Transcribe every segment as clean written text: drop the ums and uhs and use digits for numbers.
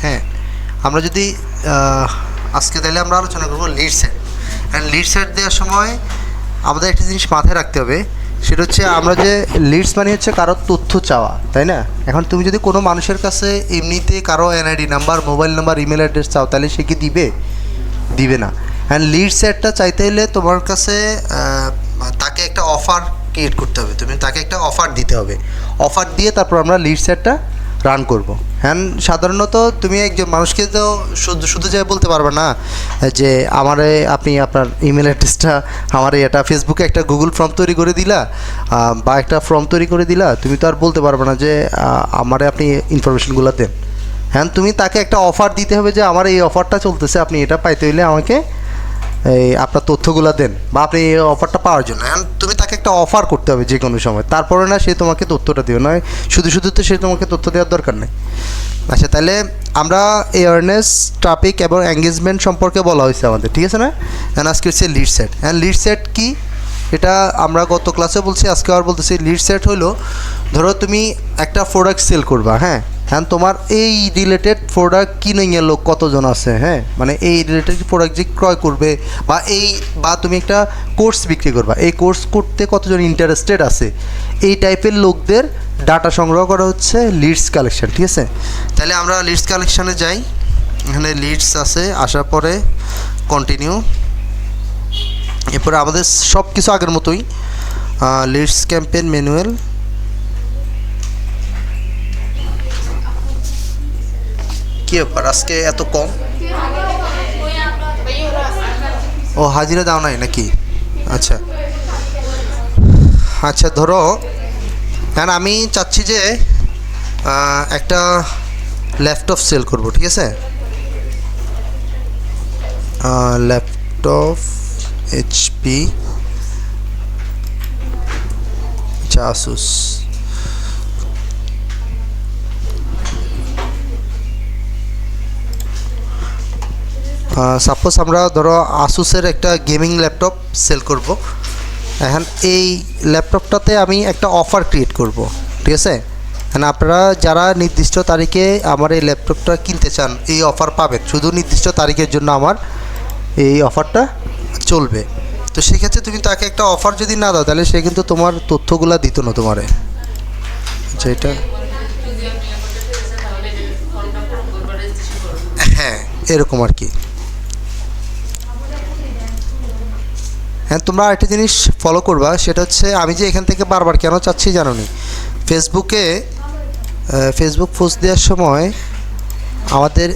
হ্যাঁ, আমরা যদি আজকে তাহলে আমরা আলোচনা করবো lead set. And lead set দেওয়ার সময় আমাদের একটা জিনিস মাথায় রাখতে হবে, সেটা হচ্ছে আমরা যে লিডস মানে হচ্ছে কারোর তথ্য চাওয়া, তাই না? এখন তুমি যদি কোনো মানুষের কাছে এমনিতে কারো NID number, mobile number, email address চাও, তাহলে সে কি দিবে? দিবে না। অ্যান্ড লিড সেটটা চাইতে হলে তোমার কাছে তাকে একটা অফার ক্রিয়েট করতে হবে, তুমি তাকে একটা অফার দিতে হবে। অফার দিয়ে তারপর আমরা লিড সেটটা রান করব। হ্যাঁ, সাধারণত তুমি একজন মানুষকে তো শুধু শুধু যাই বলতে পারবে না যে আমারে আপনি আপনার ইমেল অ্যাড্রেসটা আমার এটা ফেসবুকে একটা গুগল ফর্ম তৈরি করে দিলা বা একটা ফর্ম তৈরি করে দিলা, তুমি তো আর বলতে পারবে না যে আমারে আপনি ইনফরমেশনগুলো দেন। হ্যাঁ, তুমি তাকে একটা অফার দিতে হবে যে আমার এই অফারটা চলতেছে, আপনি এটা পাইতে হইলে আমাকে এই আপনার তথ্যগুলো দেন, বা আপনি এই অফারটা পাওয়ার জন্য তুমি তাকে একটা অফার করতে হবে যে কোনো সময়, তারপরে না সে তোমাকে তথ্যটা দেবে, নয় শুধু শুধু তো সে তোমাকে তথ্য দেওয়ার দরকার নেই। আচ্ছা, তাহলে আমরা অ্যাওয়ারনেস, টপিক এবং এঙ্গেজমেন্ট সম্পর্কে বলা হয়েছে আমাদের, ঠিক আছে না? অ্যান্ড আজকে হচ্ছে lead set. And lead set কি, এটা আমরা গত ক্লাসে বলছি, আজকে আবার বলতেছি। লিড সেট হলো, ধরো তুমি একটা প্রোডাক্ট সেল করবা, হ্যাঁ, তোমার এই রিলেটেড প্রোডাক্ট কিনে লোক কতজন আছে, হ্যাঁ, মানে এই রিলেটেড প্রোডাক্ট যে ক্রয় করবে, বা তুমি একটা কোর্স বিক্রি করবা, এই কোর্স করতে কতজন ইন্টারেস্টেড আছে, এই টাইপের লোকদের ডাটা সংগ্রহ করা হচ্ছে লিডস কালেকশন, ঠিক আছে? তাহলে আমরা লিডস কালেকশানে যাই। এখানে লিডস আছে, আসার পরে কন্টিনিউ, এরপরে আমাদের সব কিছু আগের মতোই, লিডস ক্যাম্পেইন ম্যানুয়াল। কী ব্যাপার আজকে এত কম? ও, হাজিরা দাও নাই নাকি? আচ্ছা আচ্ছা, ধরো কারণ আমি চাচ্ছি যে একটা ল্যাপটপ সেল করব, ঠিক আছে? Laptop HP Asus। সাপোজ আমরা ধরো আসুসের একটা গেমিং ল্যাপটপ সেল করব। এখন এই ল্যাপটপটাতে আমি একটা অফার ক্রিয়েট করব, ঠিক আছে? মানে আপনারা যারা নির্দিষ্ট তারিখে আমার এই ল্যাপটপটা কিনতে চান, এই অফার পাবেন, শুধু নির্দিষ্ট তারিখের জন্য আমার এই অফারটা চলবে। তো সেক্ষেত্রে তুমি তাকে একটা অফার যদি না দাও, তাহলে সে কিন্তু তোমার তথ্যগুলো দিত না তোমারে। আচ্ছা, এটা হ্যাঁ, এরকম আর কি। হ্যাঁ, তোমরা একটা জিনিস ফলো করবা, সেটা হচ্ছে আমি যে এখান থেকে বারবার কেন চাচ্ছি জানো নি, ফেসবুক পোস্ট দেওয়ার সময় আমাদের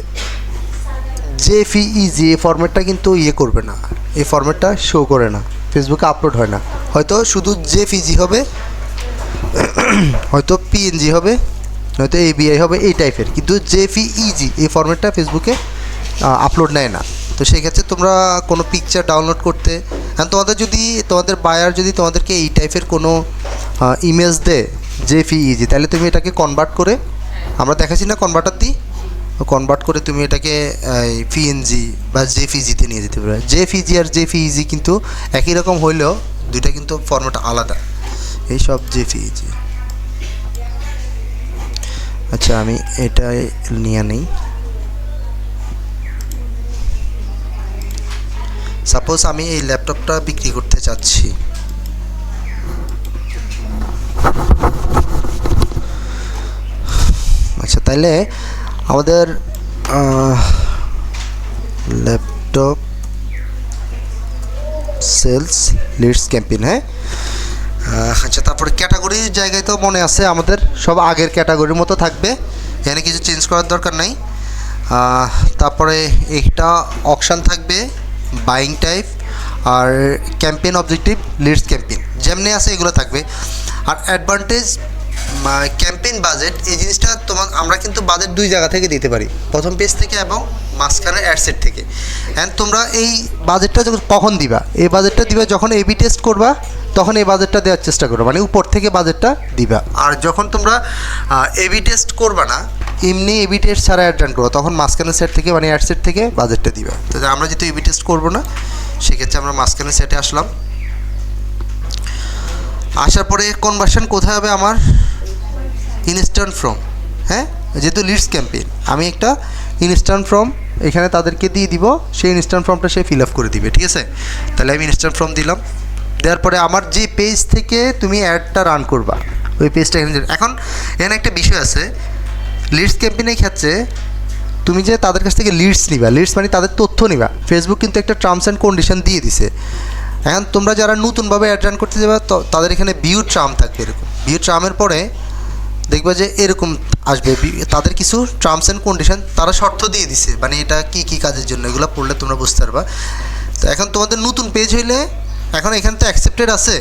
JPEG এই ফরম্যাটটা কিন্তু করবে না, এই ফরম্যাটটা শো করে না, ফেসবুকে আপলোড হয় না। হয়তো শুধু JPEG হবে, হয়তো PNG হবে, হয়তো AVI হবে, এই টাইপের, কিন্তু JPEG এই ফরম্যাটটা ফেসবুকে আপলোড নেয় না। তো সেই ক্ষেত্রে তোমরা কোনো পিকচার ডাউনলোড করতে, তোমাদের বায়ার যদি তোমাদেরকে এই টাইপের কোনো ইমেজ দেয় JPEG, তাহলে তুমি এটাকে কনভার্ট করে, আমরা দেখাচ্ছি না কনভার্টার দিই, কনভার্ট করে তুমি এটাকে PNG বা JPEG-তে নিয়ে যেতে পারবে। JPEG আর JPEG কিন্তু একই রকম হইলেও দুইটা কিন্তু ফরম্যাট আলাদা, এই সব JPEG। আচ্ছা, আমি এটা নিয়ে নিই। সাপোজ আমি এই ল্যাপটপটা বিক্রি করতে চাচ্ছি, আচ্ছা, তাইলে আমাদের ল্যাপটপ সেলস লিডস ক্যাম্পেইন, হ্যাঁ। আচ্ছা, তারপরে ক্যাটাগরির জায়গায় তো মনে আছে আমাদের সব আগের ক্যাটাগরির মতো থাকবে, এখানে কিছু চেঞ্জ করার দরকার নাই। তারপরে একটা অপশান থাকবে বাইং টাইপ আর ক্যাম্পেইন অবজেক্টিভ, লিডস ক্যাম্পেইন যেমনি আছে এগুলো থাকবে। আর অ্যাডভান্টেজ ক্যাম্পেইন বাজেট, এই জিনিসটা আমরা কিন্তু বাজেট দুই জায়গা থেকে দিতে পারি, প্রথম পেজ থেকে এবং মাঝখানে অ্যাডসেট থেকে। অ্যান্ড তোমরা এই বাজেটটা কখন দিবা, এই বাজেটটা দিবা যখন এবি টেস্ট করবা, তখন এই বাজেটটা দেওয়ার চেষ্টা করো, মানে উপর থেকে বাজেটটা দিবা। আর যখন তোমরা এবি টেস্ট করবা না, এমনি এবি টেস্ট ছাড়া অ্যাড রান করবো, তখন মাঝখানের সেট থেকে, মানে অ্যাডসেট থেকে বাজেটটা দিবা। তো আমরা যেহেতু এবি টেস্ট করবো না, সেক্ষেত্রে আমরা মাঝখানের সেটে আসলাম। আসার পরে কনভার্সন কোথায় হবে আমার, ইনস্ট্যান্ট ফ্রম, হ্যাঁ, যেহেতু লিডস ক্যাম্পেইন, আমি একটা ইনস্ট্যান্ট ফর্ম এখানে তাদেরকে দিয়ে দিব, সেই ইনস্ট্যান্ট ফর্মটা সে ফিল আপ করে দিবে। ঠিক আছে, তাহলে আমি ইনস্ট্যান্ট ফর্ম দিলাম। দেওয়ার পরে আমার যে পেজ থেকে তুমি অ্যাডটা রান করবা ওই পেজটা এখন এখানে একটা বিষয় আছে, লিডস ক্যাম্পেইনের ক্ষেত্রে তুমি যে তাদের কাছ থেকে লিডস নিবা, লিডস মানে তাদের তথ্য নিবা, ফেসবুক কিন্তু একটা টার্মস অ্যান্ড কন্ডিশন দিয়ে দিছে। এখন তোমরা যারা নতুনভাবে অ্যাড রান করতে যাবে তাদের এখানে ভিউ ট্রাম থাকবে, এরকম ভিউ ট্রামের পরে দেখবা যে এরকম আসবে, তাদের কিছু টার্মস অ্যান্ড কন্ডিশন তারা শর্ত দিয়ে দিছে, মানে এটা কী কী কাজের জন্য, এগুলো পড়লে তোমরা বুঝতে পারবা। তো এখন তোমাদের নতুন পেজ হইলে এখন এখানে তো অ্যাকসেপ্টেড আছে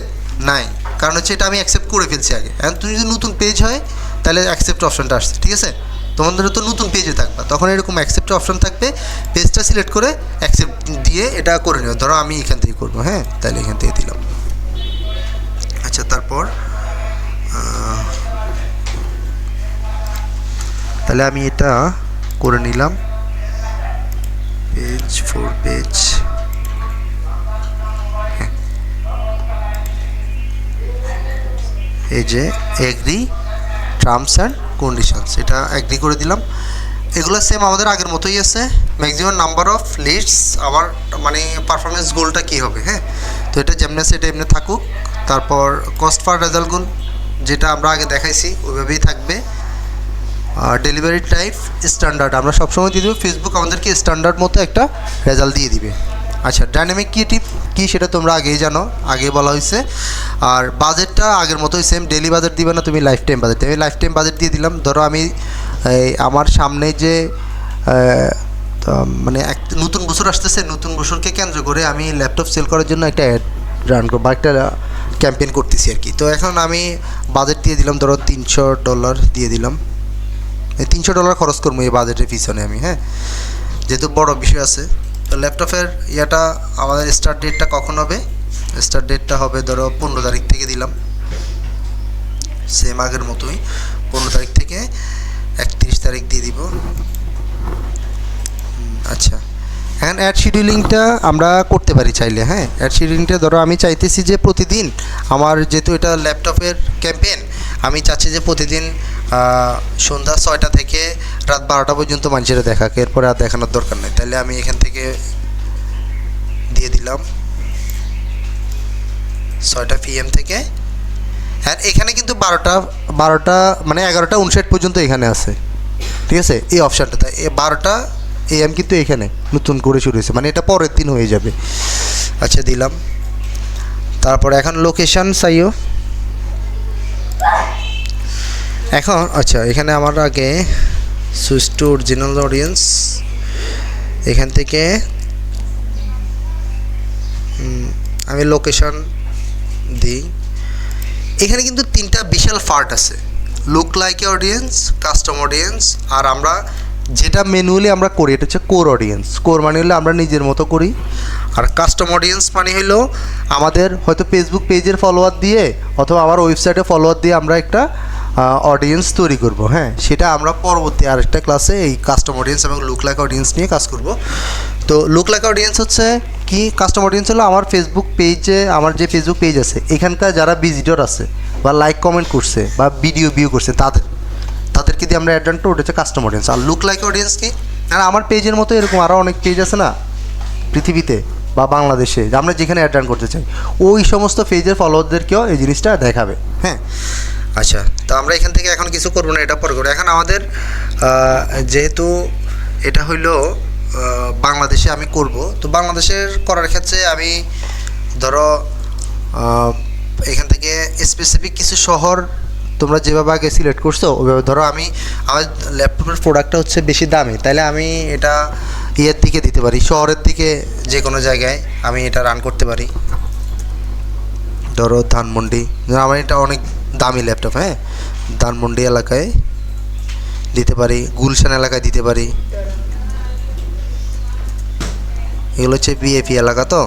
নাই, কারণ হচ্ছে এটা আমি অ্যাকসেপ্ট করে ফেলছি আগে। এখন তুমি যদি নতুন পেজ হয় তাহলে অ্যাকসেপ্ট অপশনটা আসছে। ঠিক আছে, তোমাদের তো নতুন পেজে থাকবা, তখন এরকম অ্যাকসেপ্ট অপশন থাকবে, পেজটা সিলেক্ট করে অ্যাকসেপ্ট দিয়ে এটা করে নিও। ধরো আমি এখান থেকে করবো, হ্যাঁ, তাহলে এখান থেকে দিলাম। আচ্ছা, তারপর তাহলে আমি এটা করে নিলাম, পেজ 4 পেজ, এই যে এগ্রি টার্মস অ্যান্ড কন্ডিশনস, এটা এগ্রি করে দিলাম। এগুলো সেম আমাদের আগের মতোই আছে, ম্যাক্সিমাম নাম্বার অফ লিডস, আমার মানে পারফরমেন্স গোলটা কী হবে, হ্যাঁ। তো এটা যেমনি আছে এটা এমনি থাকুক। তারপর কস্ট পার রেজাল্ট গোল যেটা আমরা আগে দেখাইছি ওইভাবেই থাকবে। ডেলিভারি টাইপ স্ট্যান্ডার্ড আমরা সবসময় দিয়ে দেবো, ফেসবুক আমাদেরকে স্ট্যান্ডার্ড মতো একটা রেজাল্ট দিয়ে দিবে। আচ্ছা, ডাইনামিক ক্রিয়েটিভ কী সেটা তোমরা আগেই জানো, আগে বলা হয়েছে। আর বাজেটটা আগের মতোই সেম, ডেলি বাজেট দিবে না তুমি, লাইফ টাইম বাজেট। আমি লাইফ টাইম বাজেট দিয়ে দিলাম। ধরো আমি আমার সামনে যে মানে এক নতুন বছর আসতেছে, নতুন বছরকে কেন্দ্র করে আমি ল্যাপটপ সেল করার জন্য একটা অ্যাড রান করবো বা একটা ক্যাম্পেইন করতেছি আর কি। তো এখন আমি বাজেট দিয়ে দিলাম, ধরো $300 দিয়ে দিলাম। এই $300 খরচ করবো এই বাজেটের পিছনে আমি, হ্যাঁ, যেহেতু বড় বিষয় আছে। তো ল্যাপটপের ইয়েটা আমাদের স্টার্ট ডেটটা কখন হবে, স্টার্ট ডেটটা হবে ধরো 15 তারিখ থেকে দিলাম, সেম আগের মতোই 15 তারিখ থেকে 31 তারিখ দিয়ে দিব। আচ্ছা, এখন অ্যাড শিডিউলিংটা আমরা করতে পারি চাইলে, হ্যাঁ। অ্যাড শিডিউলিংটা ধরো আমি চাইতেছি যে প্রতিদিন আমার, যেহেতু এটা ল্যাপটপের ক্যাম্পেইন, আমি চাচ্ছি যে প্রতিদিন সন্ধ্যা 6টা থেকে রাত 12টা পর্যন্ত মানুষেরা দেখাক, এরপরে আর দেখানোর দরকার নেই। তাহলে আমি এখান থেকে দিয়ে দিলাম 6টা PM থেকে, হ্যাঁ। এখানে কিন্তু 12টা মানে 11টা 59 পর্যন্ত এখানে আছে, ঠিক আছে, এই অপশানটাতে 12টা AM কিন্তু এখানে নতুন করে শুরু হয়েছে, মানে এটা পরের দিন হয়ে যাবে। আচ্ছা, দিলাম। তারপরে এখন লোকেশান চাইও এখন। আচ্ছা, এখানে আমার আগে সুইচ টু অরিজিনাল অডিয়েন্স, এখান থেকে আমি লোকেশান দিই। এখানে কিন্তু 3টা বিশাল পার্ট আছে, look like a audience, custom audience, আর আমরা যেটা ম্যানুয়ালি আমরা করি এটা হচ্ছে কোর অডিয়েন্স। কোর মানে হলো আমরা নিজের মতো করি, আর কাস্টম অডিয়েন্স মানে হলো আমাদের হয়তো ফেসবুক পেজের ফলোয়ার দিয়ে অথবা আমার ওয়েবসাইটে ফলোয়ার দিয়ে আমরা একটা অডিয়েন্স তৈরি করব, হ্যাঁ। সেটা আমরা পরবর্তী আরেকটা ক্লাসে এই কাস্টম অডিয়েন্স এবং লুক লাইক অডিয়েন্স নিয়ে কাজ করব। তো লুক লাইক অডিয়েন্স হচ্ছে কি, কাস্টম অডিয়েন্স হলো আমার ফেসবুক পেজে, আমার যে ফেসবুক পেজ আছে এখানকার যারা ভিজিটর আছে বা লাইক কমেন্ট করছে বা ভিডিও ভিউ করছে তাদেরকে দিয়ে আমরা অ্যাড রান করি, ওটা হচ্ছে কাস্টম অডিয়েন্স। আর লুক লাইক অডিয়েন্স কি, আর আমার পেজের মতো এরকম আরও অনেক পেজ আছে না পৃথিবীতে বা বাংলাদেশে, আমরা যেখানে অ্যাড রান করতে চাই ওই সমস্ত পেজের ফলোয়ারদেরকেও এই জিনিসটা দেখাবে, হ্যাঁ। আচ্ছা, তো আমরা এখান থেকে এখন কিছু করবো না, এটা পরে করবো। এখন আমাদের যেহেতু এটা হইলো বাংলাদেশে আমি করব, তো বাংলাদেশের করার ক্ষেত্রে আমি ধরো এখান থেকে স্পেসিফিক কিছু শহর তোমরা যেভাবে আগে সিলেক্ট করছো ওইভাবে, ধরো আমি আমার ল্যাপটপের প্রোডাক্টটা হচ্ছে বেশি দামি, তাহলে আমি এটা ইয়ের দিকে দিতে পারি, শহরের দিকে যে কোনো জায়গায় আমি এটা রান করতে পারি। ধরো ধানমন্ডি, আমার এটা অনেক দামি ল্যাপটপ, হ্যাঁ, ধানমন্ডি এলাকায় দিতে পারি, গুলশান এলাকায় দিতে পারি, এগুলো হচ্ছে বিএপি এলাকা। তো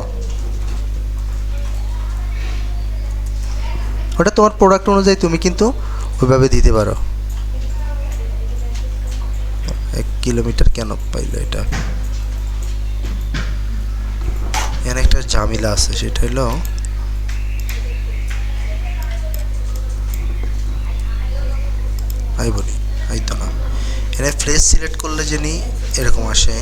ওটা তোমার প্রোডাক্ট অনুযায়ী তুমি কিন্তু ওইভাবে দিতে পারো। 1 কিলোমিটার কেন পাইলো এটা, এখানে একটা ঝামেলা আছে, সেটা হলো বলি তো না, এখানে ফ্লেস সিলেক্ট করলে যিনি এরকম আসে।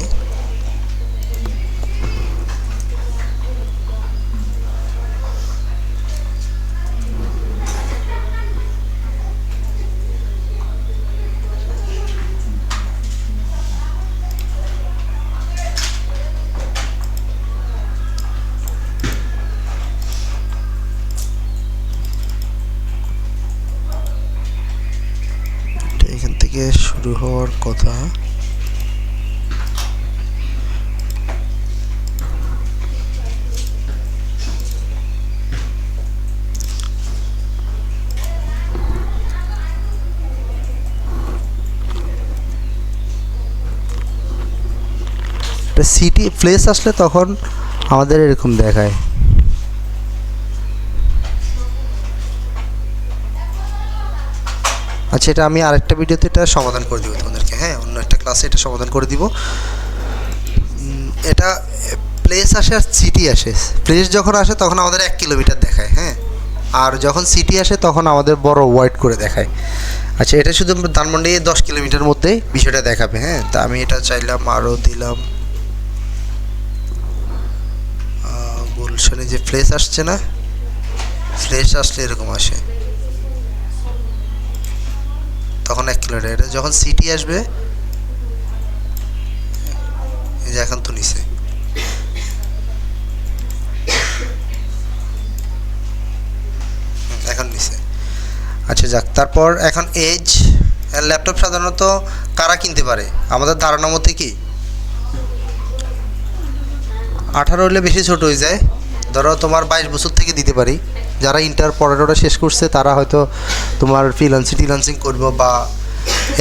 এখান থেকে শুরু হওয়ার কথা। সিটি প্লেস আসলে তখন আমাদের এরকম দেখায়। আচ্ছা, এটা আমি আরেকটা ভিডিওতে এটা সমাধান করে দিব তোমাদেরকে, হ্যাঁ, অন্য একটা ক্লাসে এটা সমাধান করে দিব। এটা প্লেস আসে আর সিটি আসে। প্লেস যখন আসে তখন আমাদের 1 কিলোমিটার দেখায়, হ্যাঁ, আর যখন সিটি আসে তখন আমাদের বড় ওয়াইড করে দেখায়। আচ্ছা, এটা শুধু ধানমন্ডি 10 কিলোমিটার মধ্যে বিষয়টা দেখাবে, হ্যাঁ। তা আমি এটা চাইলাম আরও দিলাম গুলশানে যে প্লেস আসছে না, প্লেস আসলে এরকম আসে, তখন 1 কিলোমিটার। এটা যখন সিটি আসবে, এই যে এখন তো নিচে, এখন নিচে। আচ্ছা যাক, তারপর এখন এজ। ল্যাপটপ সাধারণত কারা কিনতে পারে? আমাদের ধারণা মতে কি 18 হলে বেশি ছোট হয়ে যায়। ধরো তোমার 22 বছর থেকে দিতে পারি। যারা ইন্টার পড়াটা শেষ করছে তারা হয়তো তোমার ফ্রিল্যান্সিং করবো বা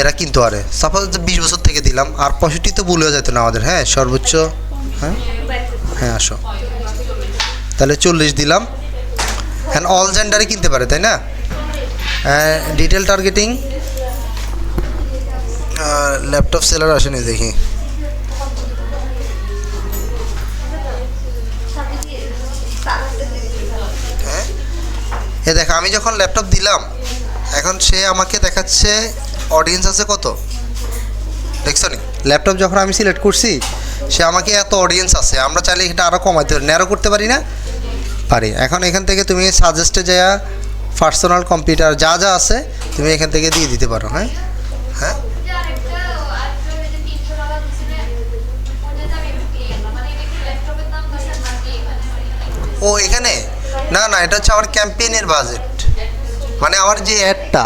এরা কিনতে পারে। সাপোজ 20 বছর থেকে দিলাম, আর 65 তো ভুলেও যেত না আমাদের, হ্যাঁ, সর্বোচ্চ। হ্যাঁ হ্যাঁ, আসো, তাহলে 40 দিলাম। হ্যাঁ, অল জেন্ডারে কিনতে পারে, তাই না? ডিটেল টার্গেটিং, ল্যাপটপ সেলার আসেনি দেখি। হ্যাঁ, এ দেখো, আমি যখন ল্যাপটপ দিলাম এখন সে আমাকে দেখাচ্ছে অডিয়েন্স আছে কত, দেখছো নি? ল্যাপটপ যখন আমি সিলেক্ট করছি সে আমাকে এত অডিয়েন্স আছে। আমরা চাইলে এটা আরও কমাইতে পারি, ন্যারো করতে পারি না? পারি। এখন এখান থেকে তুমি সাজেস্টে যাওয়া পার্সোনাল কম্পিউটার যা যা আছে তুমি এখান থেকে দিয়ে দিতে পারো। হ্যাঁ হ্যাঁ, ও এখানে না না, এটা হচ্ছে আমার ক্যাম্পেইনের বাজেট, মানে আমার যে অ্যাডটা,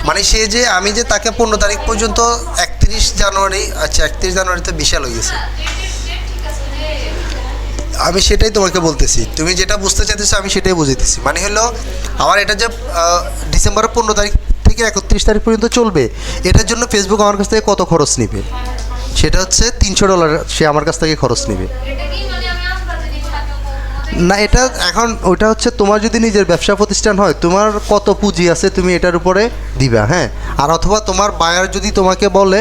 মানে সে যে আমি যে তাকে 15 তারিখ পর্যন্ত 31 জানুয়ারি, আচ্ছা 31 জানুয়ারিতে বিশাল হয়ে গেছে। আমি সেটাই তোমাকে বলতেছি, তুমি যেটা বুঝতে চাইতেছো আমি সেটাই বুঝাইতেছি। মানে হলো আমার এটা যে ডিসেম্বরের 15 তারিখ থেকে 31 তারিখ পর্যন্ত চলবে, এটার জন্য ফেসবুক আমার কাছ থেকে কত খরচ নেবে? সেটা হচ্ছে $300 সে আমার কাছ থেকে খরচ নেবে। না, এটা এখন ওইটা হচ্ছে তোমার যদি নিজের ব্যবসা প্রতিষ্ঠান হয়, তোমার কত পুঁজি আছে তুমি এটার উপরে দিবা, হ্যাঁ। আর অথবা তোমার বায়ার যদি তোমাকে বলে,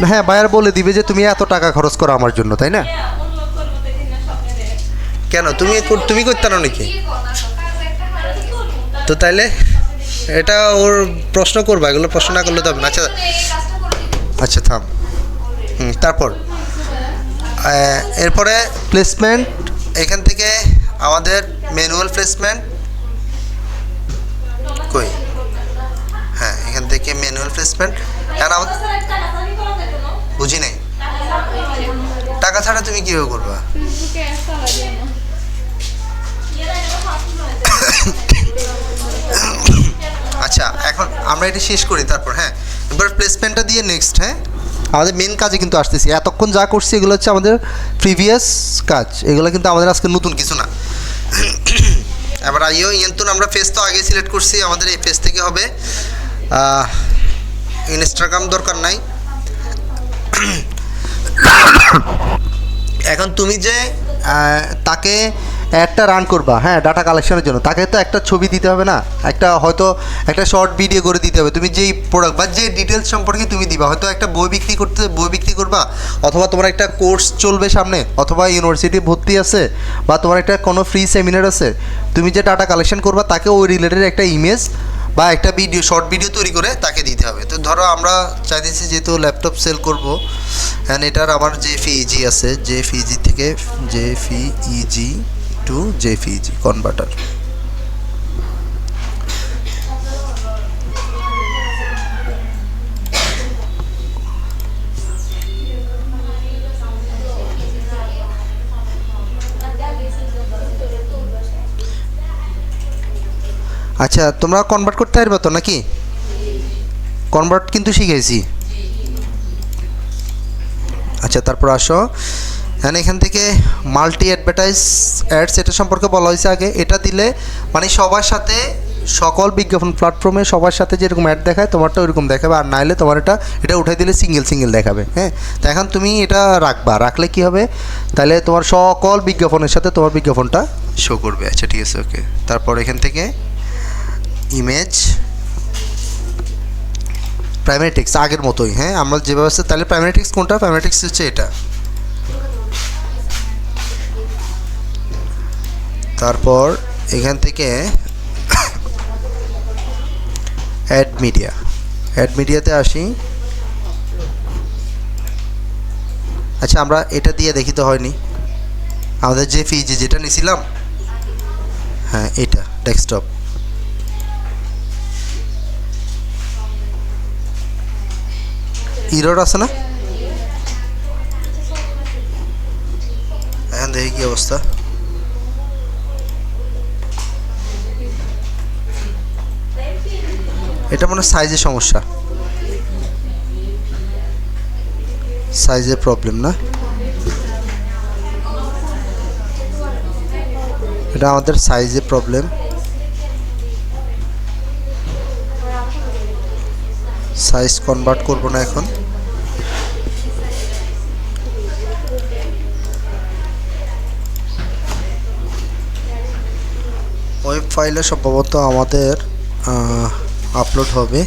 হ্যাঁ, বায়ার বলে দিবে যে তুমি এত টাকা খরচ করো আমার জন্য, তাই না? কেন তুমি করতে না নাকি? তো তাইলে এটা ওর প্রশ্ন করবা, এগুলো প্রশ্ন না করলে তো হবে না। আচ্ছা আচ্ছা, থাম। তারপর এরপরে প্লেসমেন্ট, এখান থেকে আমাদের ম্যানুয়াল প্লেসমেন্ট কই? হ্যাঁ, এখান থেকে ম্যানুয়াল প্লেসমেন্ট। বুঝি নাই, টাকা ছাড়া তুমি কীভাবে করবা? আচ্ছা, এখন আমরা এটা শেষ করি, তারপর হ্যাঁ এবার প্লেসমেন্টটা দিয়ে নেক্সট, হ্যাঁ আমাদের মেন কাজে কিন্তু আসতেছি। এতক্ষণ যা করছি এগুলো হচ্ছে আমাদের প্রিভিয়াস কাজ, এগুলো কিন্তু আমাদের আজকে নতুন কিছু না। এবার আইও ইয়েন্তুন আমরা ফেস তো আগে সিলেক্ট করছি, আমাদের এই ফেস থেকে হবে। ইনস্টাগ্রাম দরকার নাই। এখন তুমি যে তাকে একটা রান করবা, হ্যাঁ, ডাটা কালেকশনের জন্য, তাকে তো একটা ছবি দিতে হবে না, একটা হয়তো একটা শর্ট ভিডিও করে দিতে হবে। তুমি যেই প্রোডাক্ট বা যে ডিটেলস সম্পর্কে তুমি দিবা, হয়তো একটা বই বিক্রি করবা, অথবা তোমার একটা কোর্স চলবে সামনে, অথবা ইউনিভার্সিটি ভর্তি আছে, বা তোমার একটা কোনো ফ্রি সেমিনার আছে, তুমি যে ডাটা কালেকশন করবা তাকে ওই রিলেটেড একটা ইমেজ বা একটা ভিডিও শর্ট ভিডিও তৈরি করে তাকে দিতে হবে। তো ধরো আমরা চাইতেছি যেহেতু ল্যাপটপ সেল করব, অ্যান্ড এটার আমার জেপিইজি আছে, জেপিইজি থেকে জেপিইজি টু জেপিইজি কনভার্টার। আচ্ছা, তোমরা কনভার্ট করতে পারবে তো নাকি? কনভার্ট কিন্তু শিখেছি। আচ্ছা, তারপর আসো এখান থেকে মাল্টি অ্যাডভার্টাইজ অ্যাডস, এটা সম্পর্কে বলা হয়েছে আগে। এটা দিলে মানে সবার সাথে, সকল বিজ্ঞাপন প্ল্যাটফর্মে সবার সাথে যেরকম অ্যাড দেখায় তোমারটা ওইরকম দেখাবে, আর নাইলে তোমার এটা উঠাই দিলে সিঙ্গেল সিঙ্গেল দেখাবে। হ্যাঁ, তো এখন তুমি এটা রাখলে কি হবে, তাহলে তোমার সকল বিজ্ঞাপনের সাথে তোমার বিজ্ঞাপনটা শো করবে। আচ্ছা ঠিক আছে, ওকে। তারপর এখান থেকে ইমেজ প্রাইমারি টেক্সট আগের মতোই। হ্যাঁ, আমরা যেভাবে আছে, তাহলে প্রাইমারি টেক্সট কোনটা? প্রাইমারি টেক্সট হচ্ছে এটা। তারপর এখান থেকে অ্যাড মিডিয়াতে আসি। আচ্ছা, আমরা এটা দিয়ে দেখি তো হয়নি, আমাদের যে পিজি যেটা নিয়েছিলাম, হ্যাঁ এটা ডেস্কটপ। ইরর আছে না? এখন দেখি কি অবস্থা। এটা মনে হয় সাইজের সমস্যা, সাইজের প্রবলেম না, এটা আমাদের সাইজের প্রবলেম। সাইজ কনভার্ট করব না এখন। ওয়েব ফাইলে সম্ভবত আমাদের আপলোড হবে।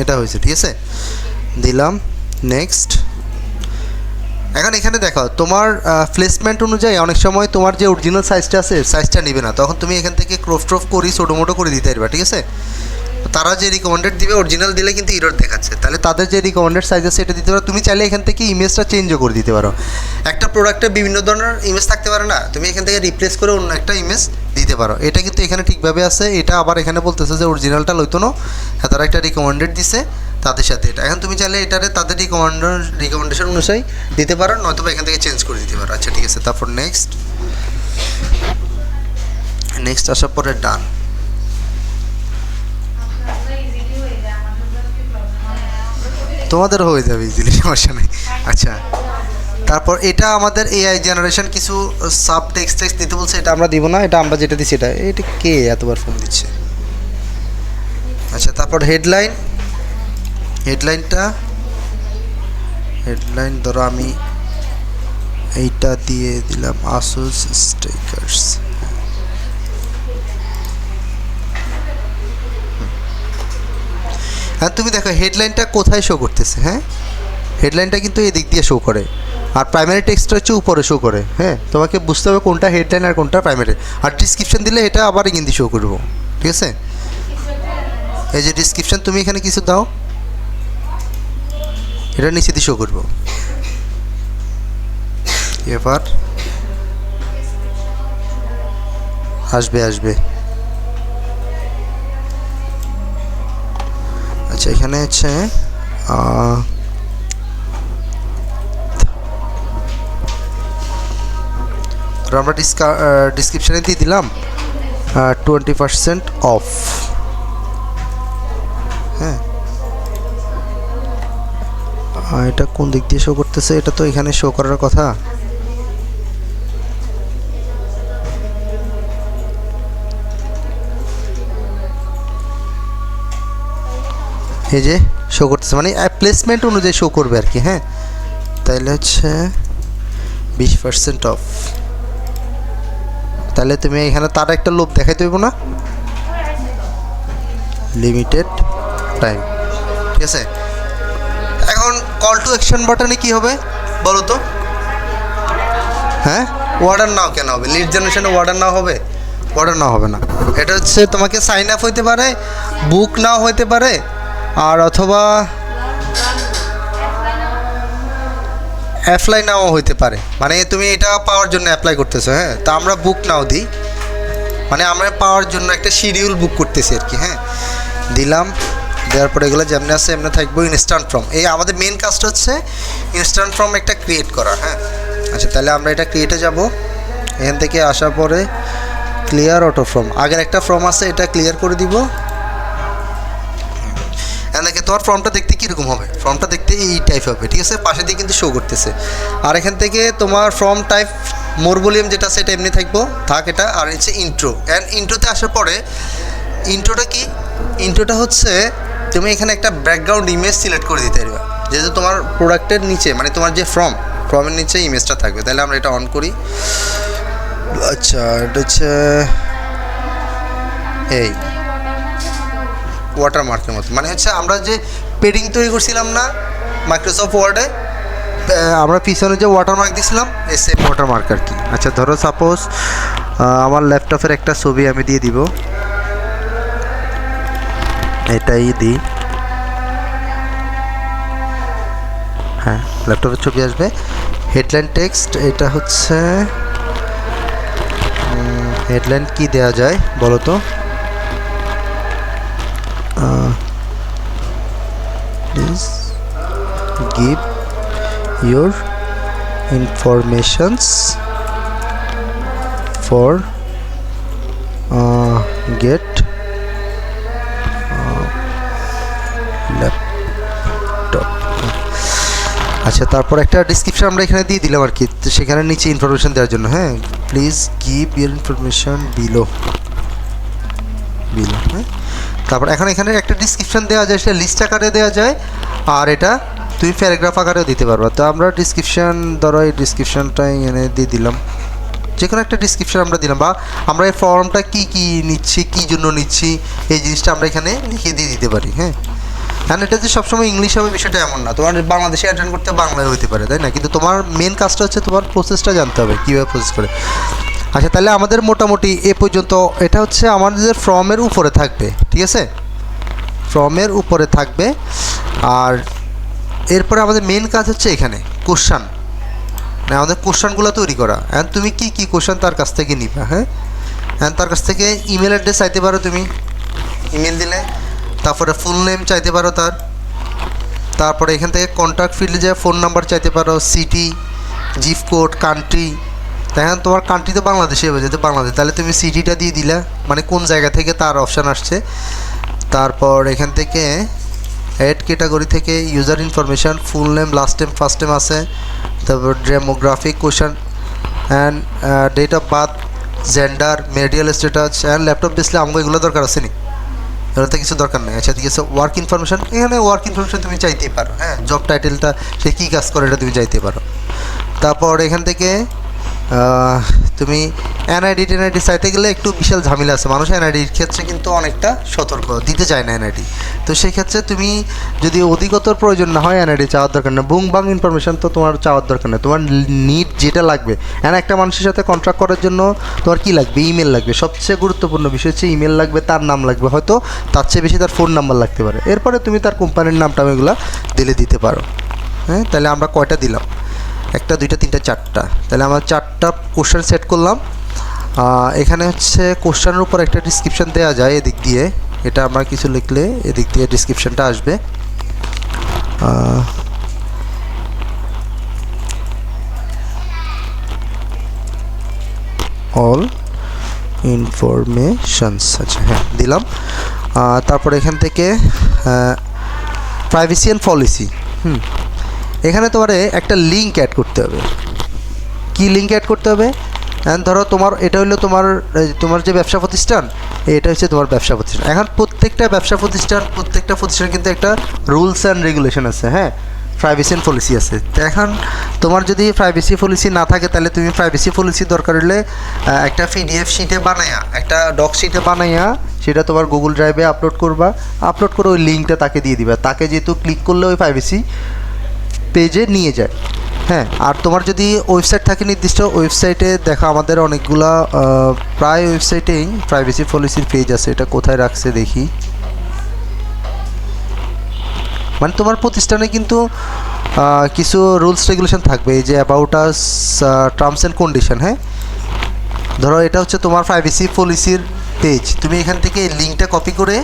এটা হয়েছে, ঠিক আছে, দিলাম নেক্সট। এখন এখানে দেখো তোমার প্লেসমেন্ট অনুযায়ী অনেক সময় তোমার যে অরিজিনাল সাইজটা আছে সাইজটা নেবে না, তখন তুমি এখান থেকে ক্রপ করি ছোটো মোটো করে দিতে পারবে, ঠিক আছে। তারা যে রিকমেন্ডেড দিবে, অরিজিনাল দিলে কিন্তু ইরর দেখাচ্ছে, তাহলে তাদের যে রিকমেন্ডেড সাইজ আছে এটা দিতে পারো। তুমি চাইলে এখান থেকে ইমেজটা চেঞ্জও করে দিতে পারো। একটা প্রোডাক্টের বিভিন্ন ধরনের ইমেজ থাকতে পারে না, তুমি এখান থেকে রিপ্লেস করে অন্য একটা ইমেজ দিতে পারো। এটা কিন্তু এখানে ঠিকভাবে আছে। এটা আবার এখানে বলতেছে যে অরিজিনালটা লইতো না, তারা একটা রিকমেন্ডেড দিছে তাদের সাথে এটা। এখন তুমি চাইলে এটারে তাদের রিকমেন্ডেশন অনুযায়ী দিতে পারো, নয়তো এখান থেকে চেঞ্জ করে দিতে পারো। আচ্ছা ঠিক আছে, তারপর নেক্সট আসার পরে ডান। তোমাদের হয়ে যাবে ইজিলি, সমস্যা নেই। আচ্ছা, তারপর এটা আমাদের এআই জেনারেশন কিছু সাব টেক্সট দিতে বলছে, এটা আমরা দিব না, এটা আমরা যেটা দিচ্ছি এটা কে এতবার ফোন দিচ্ছে। আচ্ছা, তারপর হেডলাইন ধরো আমি এইটা দিয়ে দিলাম আসুস স্টিকার্স। হ্যাঁ, তুমি দেখো হেডলাইনটা কোথায় শো করতেছে। হ্যাঁ, হেডলাইনটা কিন্তু এদিক দিয়ে শো করে, আর প্রাইমারি টেক্সটটা হচ্ছে উপরে শো করে। হ্যাঁ, তোমাকে বুঝতে হবে কোনটা হেডলাইন আর কোনটা প্রাইমারি। আর ডিসক্রিপশন দিলে এটা আবার হিন্দি শো করবো, ঠিক আছে। এই যে ডিসক্রিপশন তুমি এখানে কিছু দাও, এটা নিচে দিয়ে শো করবো। এবার আসবে। আচ্ছা, এখানে হচ্ছে আমরা ডিসক্রিপশানে দিয়ে দিলাম 20% অফ। হ্যাঁ, এটা কোন দিক দিয়ে শো করতেছে? এটা তো এখানে শো করার কথা। এই যে শো করতেছে, মানে প্লেসমেন্ট অনুযায়ী শো করবে আর কি। হ্যাঁ, তাইলে হচ্ছে 20% অফ। তাহলে তুমি এখানে তার একটা লোভ দেখাইতে হইব না, লিমিটেড টাইম, ঠিক আছে। এখন কল টু অ্যাকশন বাটনে কি হবে? বলো তো? হ্যাঁ, অর্ডার নাও কেন হবে? লিড জেনারেশনে অর্ডার নাও হবে? অর্ডার নাও হবে না। এটা হচ্ছে তোমাকে সাইন আপ হইতে পারে, বুক নাও হইতে পারে, আর অথবা অ্যাপ্লাই নাও হইতে পারে। মানে তুমি এটা পাওয়ার জন্য অ্যাপ্লাই করতেছো, হ্যাঁ। তা আমরা বুক নাও দিই, মানে আমরা পাওয়ার জন্য একটা শিডিউল বুক করতেছি আর কি, হ্যাঁ। দিলাম, দেওয়ার পরে এগুলো যেমনি আছে এমনি থাকবো। ইনস্ট্যান্ট ফর্ম, এই আমাদের মেন কাজটা হচ্ছে ইনস্ট্যান্ট ফর্ম একটা ক্রিয়েট করা, হ্যাঁ। আচ্ছা, তাহলে আমরা এটা ক্রিয়েটে যাব। এখান থেকে আসার পরে ক্লিয়ার অটো ফর্ম, আগের একটা ফর্ম আছে এটা ক্লিয়ার করে দিব। দেখে তোমার ফর্মটা দেখতে কীরকম হবে? ফর্মটা দেখতে এই টাইপ হবে, ঠিক আছে। পাশে দিয়ে কিন্তু শো করতেছে। আর এখান থেকে তোমার ফর্ম টাইপ মোর ভলিউম যেটা আছে এটা এমনি থাকবো, থাক এটা। আর হচ্ছে ইন্ট্রো, অ্যান্ড ইন্ট্রোতে আসার পরে ইন্ট্রোটা কি? ইন্ট্রোটা হচ্ছে তুমি এখানে একটা ব্যাকগ্রাউন্ড ইমেজ সিলেক্ট করে দিতে পারবে, যেহেতু তোমার প্রোডাক্টের নিচে মানে তোমার যে ফর্মের নিচে ইমেজটা থাকবে। তাহলে আমরা এটা অন করি। আচ্ছা, এটা হচ্ছে এই ওয়াটারমার্কের মতো, মানে হচ্ছে আমরা যে পেডিং তৈরি করছিলাম না মাইক্রোসফট ওয়ার্ডে, আমরা পিছনে যে ওয়াটারমার্ক দিয়েছিলাম এই সেম ওয়াটারমার্ক আর কি। আচ্ছা, ধরো সাপোজ আমার ল্যাপটপের একটা ছবি আমি দিয়ে দিব, এটাই দিই, হ্যাঁ, ল্যাপটপের ছবি আসবে। হেডলাইন টেক্সট, এটা হচ্ছে হেডলাইন কি দেওয়া যায় বলো তো? Please give your informations for get laptop. আচ্ছা, তারপর একটা ডিসক্রিপশন আমরা এখানে দিয়ে দিলাম আর কি, তো সেখানে নিচে ইনফরমেশন দেওয়ার জন্য, হ্যাঁ। Please give your information below, হ্যাঁ। তারপর এখানে একটা ডিসক্রিপশন দেওয়া যায়, সেটা লিস্ট আকারে দেওয়া যায়, আর এটা তুমি প্যারাগ্রাফ আকারেও দিতে পারবা। তো আমরা ডিসক্রিপশন, ধরো এই ডিসক্রিপশনটাই এনে দিয়ে দিলাম, যে কোনো একটা ডিসক্রিপশন আমরা দিলাম, বা আমরা এই ফর্মটা কী নিচ্ছি, কী জন্য নিচ্ছি, এই জিনিসটা আমরা এখানে লিখে দিয়ে দিতে পারি, হ্যাঁ। কারণ এটা যে সবসময় ইংলিশ হবে বিষয়টা এমন না, তোমার বাংলাদেশে অ্যাটেন্ড করতে বাংলায় হতে পারে, তাই না? কিন্তু তোমার মেন কাজটা হচ্ছে তোমার প্রসেসটা জানতে হবে, কীভাবে প্রসেস করে। আচ্ছা, তাহলে আমাদের মোটামুটি এ পর্যন্ত। এটা হচ্ছে আমাদের ফর্মের উপরে থাকবে, ঠিক আছে, ফর্মের উপরে থাকবে। আর এরপরে আমাদের মেন কাজ হচ্ছে এখানে কোশ্চান, মানে আমাদের কোশ্চানগুলো তৈরি করা। অ্যান্ড তুমি কী কোশ্চান তার কাছ থেকে নিবা, হ্যাঁ। অ্যান্ড তার কাছ থেকে ইমেল অ্যাড্রেস চাইতে পারো, তুমি ইমেল দিলে। তারপরে ফুল নেম চাইতে পারো তারপরে এখান থেকে কন্ট্যাক্ট ফিল্ডে যে ফোন নাম্বার চাইতে পারো, সিটি, জিপ কোড, কান্ট্রি। দেখেন তোমার কান্ট্রি তো বাংলাদেশে হবে, যেহেতু বাংলাদেশ, তাহলে তুমি সিটিটা দিয়ে দিলা, মানে কোন জায়গা থেকে তার অপশান আসছে। তারপর এখান থেকে অ্যাড ক্যাটাগরি থেকে user information, full name, last name, first name আছে। তারপর demographic question and date of birth, gender, marital status and laptop display. আমাকে এগুলো দরকার আছে নি? এগুলোতে কিছু দরকার নেই। আচ্ছা, ঠিক আছে। ওয়ার্ক ইনফরমেশান, এখানে ওয়ার্ক ইনফরমেশান তুমি চাইতেই পারো, হ্যাঁ। জব টাইটেলটা সে কী কাজ করে এটা তুমি চাইতে পারো। তারপর এখান থেকে তুমি এনআইডি টেনআইডি চাইতে গেলে একটু বিশাল ঝামেলা আছে, মানুষ এনআইডির ক্ষেত্রে কিন্তু অনেকটা সতর্ক, দিতে চায় না এনআইডি। তো সেই ক্ষেত্রে তুমি যদি অধিকতর প্রয়োজন না হয় এনআইডি চাওয়ার দরকার না, বুং বাং ইনফরমেশান তো তোমার চাওয়ার দরকার নেই। তোমার নিড যেটা লাগবে, একটা মানুষের সাথে কন্ট্রাক্ট করার জন্য তোমার কী লাগবে? ইমেল লাগবে। সবচেয়ে গুরুত্বপূর্ণ বিষয় হচ্ছে ইমেল লাগবে, তার নাম লাগবে, হয়তো তার চেয়ে বেশি তার ফোন নাম্বার লাগতে পারে। এরপরে তুমি তার কোম্পানির নামটা এগুলো দিতে পারো, হ্যাঁ। তাহলে আমরা কয়টা দিলাম? 1 2 3 4 4টা। তাহলে আমরা 4টা কোশ্চেন সেট করলাম। এখানে হচ্ছে কোশ্চেনের উপর একটা ডিসক্রিপশান দেওয়া যায় এদিক দিয়ে, এটা আমরা কিছু লিখলে এদিক দিয়ে ডিসক্রিপশানটা আসবে। অল ইনফরমেশনস, আচ্ছা, হ্যাঁ, দিলাম। তারপর এখান থেকে প্রাইভেসি অ্যান্ড পলিসি, এখানে তোমার একটা লিঙ্ক অ্যাড করতে হবে। কি লিঙ্ক অ্যাড করতে হবে? ধরো এটা হলো তোমার যে ব্যবসা প্রতিষ্ঠান, এটা হচ্ছে তোমার ব্যবসা প্রতিষ্ঠান। এখন প্রত্যেকটা প্রতিষ্ঠান কিন্তু একটা রুলস অ্যান্ড রেগুলেশন আছে, হ্যাঁ, প্রাইভেসি অ্যান্ড পলিসি আছে। তো এখন তোমার যদি প্রাইভেসি পলিসি না থাকে, তাহলে তুমি প্রাইভেসি পলিসি দরকার হলে একটা পিডিএফ শিটে বানাইয়া, একটা ডক শিটে বানাইয়া সেটা তোমার গুগল ড্রাইভে আপলোড করে ওই লিঙ্কটা তাকে দিয়ে দিবা। তাকে যেহেতু ক্লিক করলে ওই প্রাইভেসি পেজে নিয়ে যায়, হ্যাঁ, আর তোমার যদি ওয়েবসাইট থাকে নির্দিষ্ট ওয়েবসাইটে দেখো আমাদের অনেকগুলা প্রায় ওয়েবসাইটেই প্রাইভেসি পলিসির পেজ আছে। এটা কোথায় রাখছে দেখি। মানে তোমার প্রতিষ্ঠানে কিন্তু কিছু রুলস রেগুলেশন থাকবে, এই যে about us, terms and condition. হ্যাঁ, ধরো এটা হচ্ছে তোমার প্রাইভেসি পলিসির পেজ, তুমি এখান থেকে এই লিঙ্কটা কপি করে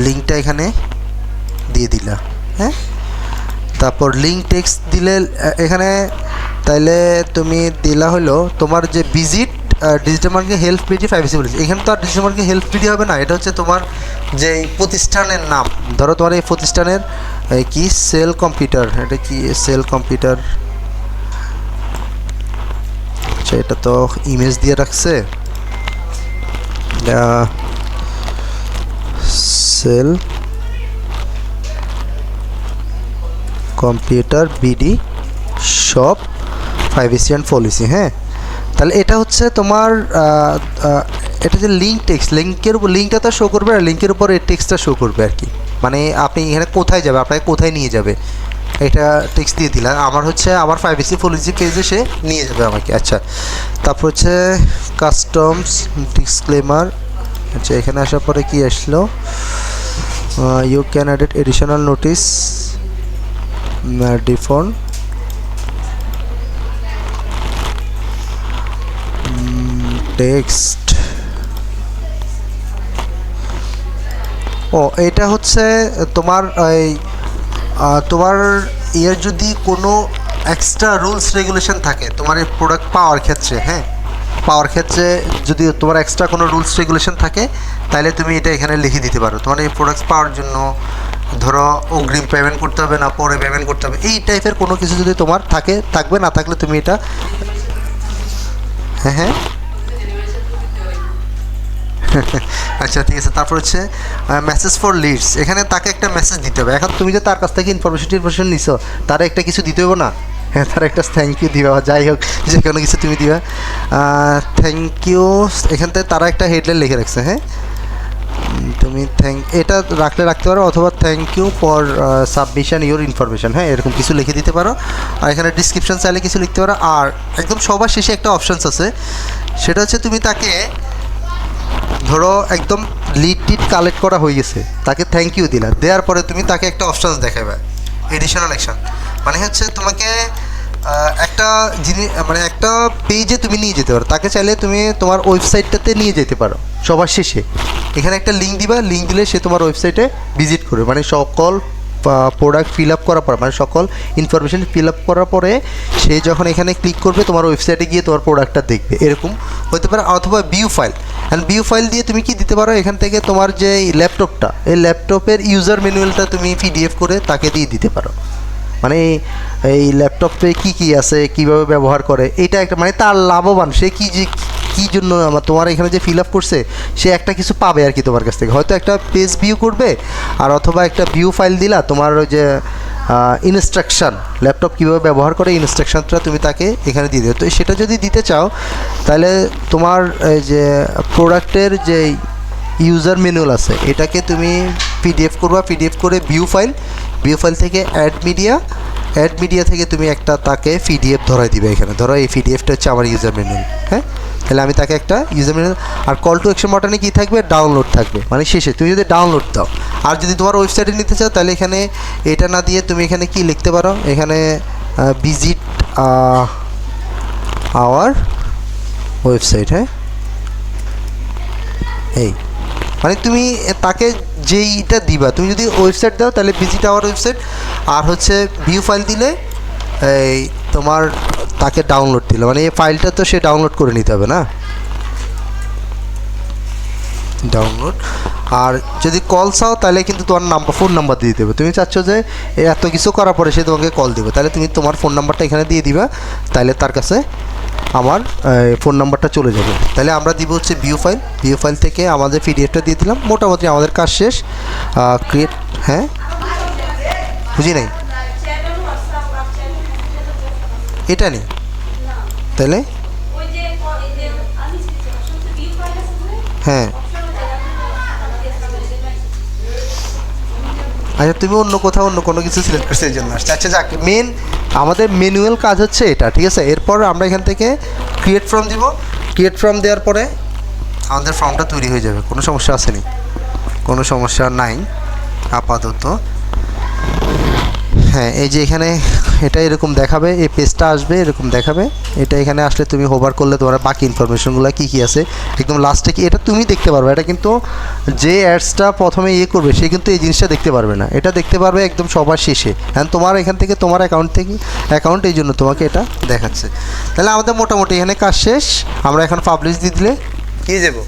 লিঙ্কটা এখানে দিয়ে দিলা। হ্যাঁ, তারপর লিঙ্ক টেক্সট দিলে এখানে, তাইলে তুমি দিলা হলো তোমার যে ভিজিট ডিজিটাল মার্কেটিং হেল্প পেজে প্রাইভেসি পলিসি। এখানে তো আর ডিজিটাল মার্কেটিং হেল্প পেজে হবে না, এটা হচ্ছে তোমার যে প্রতিষ্ঠানের নাম। ধরো তোমার এই প্রতিষ্ঠানের কি সেল কম্পিউটার, এটা কি সেল কম্পিউটার, আচ্ছা এটা তো ইমেজ দিয়ে রাখছে, sell computer BD shop privacy and policy. হ্যাঁ, তাহলে এটা হচ্ছে তোমার এটা যে লিঙ্ক টেক্সট, লিঙ্কের উপর লিঙ্কটা তো শো করবে, আর লিঙ্কের উপর এই টেক্সটটা শো করবে আর কি। মানে আপনি এখানে কোথায় যাবে, আপনাকে কোথায় নিয়ে যাবে, এটা টেক্সট দিয়ে দিলাম। আমার হচ্ছে আমার প্রাইভেসি পলিসি পেজে সে নিয়ে যাবে আমাকে। আচ্ছা, তারপর হচ্ছে কাস্টমস ডিসক্লেমার। আচ্ছা, এখানে আসার পরে কি আসলো, you can add additional notice default text. ও, এটা হচ্ছে তোমার এই তোমার এর যদি কোনো এক্সট্রা রুলস রেগুলেশন থাকে তোমার এই প্রোডাক্ট পাওয়ার ক্ষেত্রে, হ্যাঁ পাওয়ার ক্ষেত্রে যদি তোমার এক্সট্রা কোনো রুলস রেগুলেশন থাকে তাহলে তুমি এটা এখানে লিখে দিতে পারো। তোমার এই প্রোডাক্টস পাওয়ার জন্য ধরো অগ্রিম পেমেন্ট করতে হবে না, পরে পেমেন্ট করতে হবে, এই টাইপের কোনো কিছু যদি তোমার থাকে, থাকবে না থাকলে তুমি এটা, হ্যাঁ হ্যাঁ আচ্ছা ঠিক আছে। তারপর হচ্ছে মেসেজ ফর লিডস, এখানে তাকে একটা মেসেজ দিতে হবে। এখন তুমি যে তার কাছ থেকে ইনফরমেশন নিছো, তারা একটা কিছু দিতে হবে না, হ্যাঁ তার একটা থ্যাংক ইউ দিবা, যাই হোক যে কোনো কিছু তুমি দিবা থ্যাংক ইউ। এখান থেকে তারা একটা হেডলাইন লিখে রাখছে, হ্যাঁ তুমি এটা রাখতে পারো, অথবা thank you for submission your information, হ্যাঁ এরকম কিছু লিখে দিতে পারো। আর এখানে ডিসক্রিপশন চাইলে কিছু লিখতে পারো। আর একদম সবার শেষে একটা অপশানস আছে, সেটা হচ্ছে তুমি তাকে ধরো একদম লিড টিড কালেক্ট করা হয়ে গেছে, তাকে থ্যাংক ইউ দিলা, দেওয়ার পরে তুমি তাকে একটা অপশানস দেখাবে এডিশনাল অ্যাকশন। মানে হচ্ছে তোমাকে একটা জিনিস, মানে একটা পেজে তুমি নিয়ে যেতে পারো, তাকে চাইলে তুমি তোমার ওয়েবসাইটটাতে নিয়ে যেতে পারো। সবার শেষে এখানে একটা লিঙ্ক দিবা, লিঙ্ক দিলে সে তোমার ওয়েবসাইটে ভিজিট করবে। মানে সকল প্রোডাক্ট ফিল আপ করার পর, মানে সকল ইনফরমেশন ফিল আপ করার পরে সে যখন এখানে ক্লিক করবে তোমার ওয়েবসাইটে গিয়ে তোমার প্রোডাক্টটা দেখবে, এরকম হতে পারে। অথবা view file, and view file দিয়ে তুমি কি দিতে পারো, এখান থেকে তোমার যে ল্যাপটপটা, এই ল্যাপটপের ইউজার ম্যানুয়ালটা তুমি পিডিএফ করে তাকে দিয়ে দিতে পারো। মানে এই ল্যাপটপে কী কী আছে, কীভাবে ব্যবহার করে, এটা একটা মানে তার লাভবান, সে কী জন্য তোমার এখানে যে ফিল আপ করছে সে একটা কিছু পাবে আর কি তোমার কাছ থেকে, হয়তো একটা পেজ ভিউ করবে, আর অথবা একটা ভিউ ফাইল দিলা তোমার ওই যে ইনস্ট্রাকশান, ল্যাপটপ কীভাবে ব্যবহার করে ইনস্ট্রাকশানটা তুমি তাকে এখানে দিয়ে দেবে। তো সেটা যদি দিতে চাও তাহলে তোমার এই যে প্রোডাক্টের যে ইউজার ম্যানুয়াল আছে এটাকে তুমি পিডিএফ করবা, পিডিএফ করে ভিউ ফাইল থেকে অ্যাড মিডিয়া থেকে তুমি একটা তাকে পিডিএফ ধরাই দিবে। এখানে ধরো এই পিডিএফটা হচ্ছে আমার ইউজার ম্যানুয়াল, হ্যাঁ তাহলে আমি তাকে একটা ইউজার ম্যানুয়াল, আর কল টু অ্যাকশন বাটনে কী থাকবে, ডাউনলোড থাকবে। মানে শেষে তুমি যদি ডাউনলোড দাও, আর যদি তোমার ওয়েবসাইটে নিতে চাও তাহলে এখানে এটা না দিয়ে তুমি এখানে কি লিখতে পারো, এখানে ভিজিট আওয়ার ওয়েবসাইট, হ্যাঁ এই মানে তুমি তাকে যেইটা দিবা, তুমি যদি ওয়েবসাইট দাও তাহলে ভিজিট আওয়ার ওয়েবসাইট, আর হচ্ছে ভিউ ফাইল দিলে এই তোমার তাকে ডাউনলোড দিল, মানে এই ফাইলটা তো সে ডাউনলোড করে নিতে হবে না, ডাউনলোড। আর যদি কল চাও তাহলে কিন্তু তোমার ফোন নাম্বার দিয়ে দেবে, তুমি চাচ্ছ যে এত কিছু করার পরে সে তোমাকে কল দেবে, তাহলে তুমি তোমার ফোন নাম্বারটা এখানে দিয়ে দিবা, তাহলে তার কাছে আমার ফোন নাম্বারটা চলে যাবে। তাহলে আমরা দিব হচ্ছে ভিউ ফাইল থেকে আমাদের পিডিএফটা দিয়ে দিলাম, মোটামুটি আমাদের কাজ শেষ। ক্রিয়েট, হ্যাঁ বুঝি নাই, এটা নেই তাহলে, হ্যাঁ আচ্ছা তুমি অন্য কোথাও অন্য কোনো কিছু সিলেক্ট করছো এই জন্য আসছে। আচ্ছা যাক, আমাদের ম্যানুয়াল কাজ হচ্ছে এটা, ঠিক আছে। এরপর আমরা এখান থেকে ক্রিয়েট ফর্ম দিব। ক্রিয়েট ফর্ম দেওয়ার পরে আমাদের ফর্মটা তৈরি হয়ে যাবে। কোনো সমস্যা আসেনি? কোনো সমস্যা নাই আপাতত। হ্যাঁ, এই যে এখানে এটা এরকম দেখাবে, এই পেজটা আসবে এরকম দেখাবে। এটা এখানে আসলে তুমি হোভার করলে তোমার বাকি ইনফরমেশনগুলো কী কী আছে একদম লাস্টে কি এটা তুমি দেখতে পারবে। এটা কিন্তু যে অ্যাডসটা প্রথমে করবে সে কিন্তু এই জিনিসটা দেখতে পারবে না, এটা দেখতে পারবে একদম সবার শেষে। হ্যাঁ, তোমার এখান থেকে তোমার অ্যাকাউন্ট এই জন্য তোমাকে এটা দেখাচ্ছে। তাহলে আমাদের মোটামুটি এখানে কাজ শেষ। আমরা এখন পাবলিশ দিয়ে দিলে কী যাবো,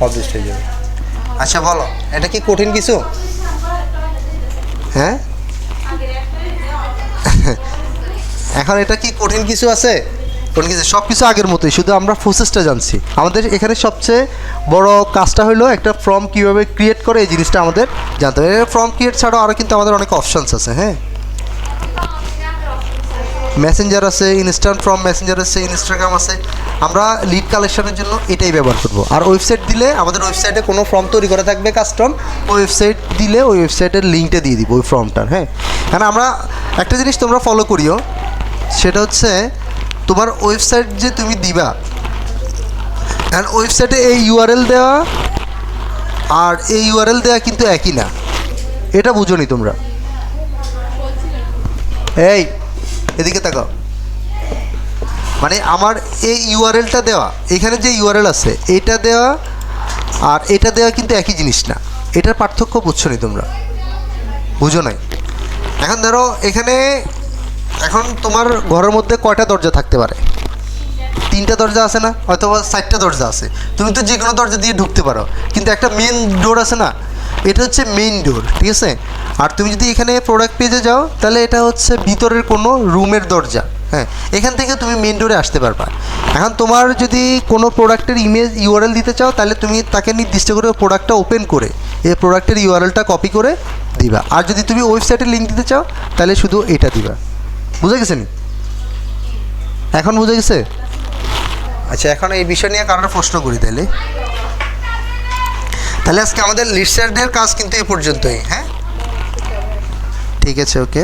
পাবলিশ হয়ে যাবে। আচ্ছা বলো, এটা কি কঠিন কিছু? হ্যাঁ, এখন এটা কি কঠিন কিছু আছে? কঠিন কিছু সব কিছু আগের মতোই, শুধু আমরা প্রসেসটা জানছি। আমাদের এখানে সবচেয়ে বড় কাজটা হলো একটা ফর্ম কীভাবে ক্রিয়েট করে এই জিনিসটা আমাদের জানতে হবে। ফর্ম ক্রিয়েট ছাড়াও আরও কিন্তু আমাদের অনেক অপশানস আছে। হ্যাঁ, মেসেঞ্জার আছে, ইনস্ট্যান্ট ফর্ম মেসেঞ্জার আছে, ইনস্টাগ্রাম আছে। আমরা লিড কালেকশনের জন্য এটাই ব্যবহার করব। আর ওয়েবসাইট দিলে আমাদের ওয়েবসাইটে কোনো ফর্ম তৈরি করা থাকবে কাস্টম, ওই ওয়েবসাইট দিলে ওই ওয়েবসাইটের লিঙ্কটা দিয়ে দিব ওই ফর্মটার। হ্যাঁ, কারণ আমরা একটা জিনিস তোমরা ফলো করিও, সেটা হচ্ছে তোমার ওয়েবসাইট যে তুমি দিবা, অ্যান্ড ওয়েবসাইটে এই ইউআরএল দেওয়া আর এই ইউআরএল দেওয়া কিন্তু একই না, এটা বুঝো নি তোমরা। এই এদিকে তাকাও, মানে আমার এই ইউআরএলটা দেওয়া, এখানে যে ইউআরএল আছে এটা দেওয়া আর এটা দেওয়া কিন্তু একই জিনিস না, এটার পার্থক্য বুঝছো নি তোমরা, বুঝো নাই। এখন ধরো এখানে এখন তোমার ঘরের মধ্যে কয়টা দরজা থাকতে পারে? 3টা দরজা আছে না, অথবা 4টা দরজা আছে। তুমি তো যে কোনো দরজা দিয়ে ঢুকতে পারো, কিন্তু একটা মেন ডোর আছে না, এটা হচ্ছে মেইন ডোর, ঠিক আছে। আর তুমি যদি এখানে প্রোডাক্ট পেজে যাও তাহলে এটা হচ্ছে ভিতরের কোনো রুমের দরজা। হ্যাঁ, এখান থেকে তুমি মেন ডোরে আসতে পারবা। এখন তোমার যদি কোনো প্রোডাক্টের ইমেজ ইউআরএল দিতে চাও তাহলে তুমি তাকে নির্দিষ্ট করে প্রোডাক্টটা ওপেন করে এই প্রোডাক্টের ইউআরএলটা কপি করে দিবা। আর যদি তুমি ওয়েবসাইটের লিঙ্ক দিতে চাও তাহলে শুধু এটা দিবা। বুঝে গেছে নি? এখন বুঝে গেছে? আচ্ছা, এখন এই বিষয় নিয়ে কারোর প্রশ্ন করি তাহলে আজকে আমাদের লিস্টারদের কাজ কিন্তু এ পর্যন্তই। হ্যাঁ, ঠিক আছে, ওকে।